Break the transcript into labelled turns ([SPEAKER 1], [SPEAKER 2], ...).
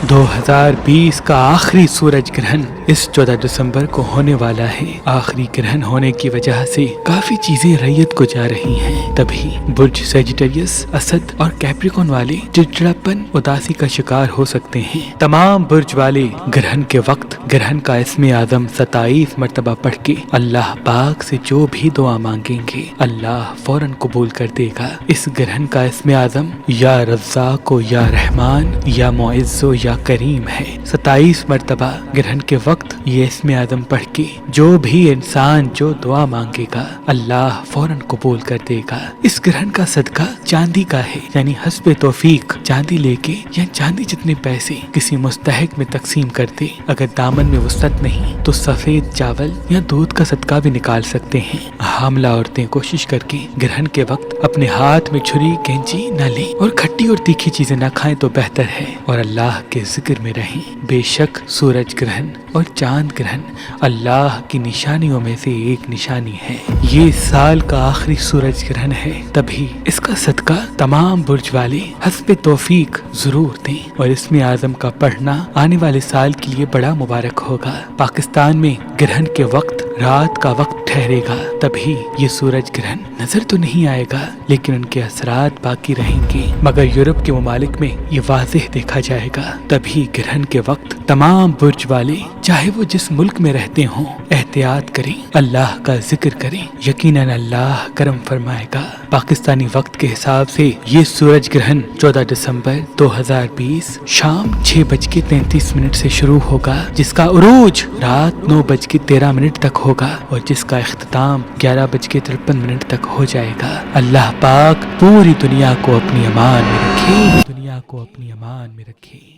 [SPEAKER 1] 2020 کا آخری سورج گرہن اس 14 دسمبر کو ہونے والا ہے۔ آخری گرہن ہونے کی وجہ سے کافی چیزیں ریت کو جا رہی ہیں، تبھی برج سیجیٹیریس، اسد اور کیپریکون والے چڑچڑاپن، اداسی کا شکار ہو سکتے ہیں۔ تمام برج والے گرہن کے وقت گرہن کا اسم اعظم 27 مرتبہ پڑھ کے اللہ پاک سے جو بھی دعا مانگیں گے اللہ فوراً قبول کر دے گا۔ اس گرہن کا اسم اعظم یا رزاق و یا رحمان یا معز و یا کریم ہے۔ 27 مرتبہ گرہن کے وقت یہ اسم اعظم پڑھ کے جو بھی انسان جو دعا مانگے گا اللہ فوراً قبول کر دے گا۔ اس گرہن کا صدقہ چاندی کا ہے، یعنی حسب توفیق چاندی لے کے یا چاندی جتنے پیسے کسی مستحق میں تقسیم کر دے۔ اگر دامن میں وسعت نہیں تو سفید چاول یا دودھ کا صدقہ بھی نکال سکتے ہیں۔ حاملہ عورتیں کوشش کر کے گرہن کے وقت اپنے ہاتھ میں چھری کینچی نہ لیں اور کھٹی اور تیکھی چیزیں نہ کھائیں تو بہتر ہے، اور اللہ کے ذکر میں رہیں۔ بے شک سورج گرہن اور چاند گرہن اللہ کی نشانیوں میں سے ایک نشانی ہے۔ یہ سال کا آخری سورج گرہن ہے، تبھی اس کا صدقہ تمام برج والے حسب توفیق ضرور دیں، اور اسم اعظم کا پڑھنا آنے والے سال کے لیے بڑا مبارک ہوگا۔ پاکستان میں گرہن کے وقت رات کا وقت ٹھہرے گا، تبھی یہ سورج گرہن نظر تو نہیں آئے گا لیکن ان کے اثرات باقی رہیں گے، مگر یورپ کے ممالک میں یہ واضح دیکھا جائے گا۔ تبھی گرہن کے وقت تمام برج والے چاہے وہ جس ملک میں رہتے ہوں احتیاط کریں، اللہ کا ذکر کریں، یقیناً اللہ کرم فرمائے گا۔ پاکستانی وقت کے حساب سے یہ سورج گرہن 14 دسمبر 2020 شام 6:33 سے شروع ہوگا، جس کا عروج رات 9:13 تک ہوگا اور جس کا اختتام 11:53 تک ہو جائے گا۔ اللہ پاک پوری دنیا کو اپنی امان میں رکھے،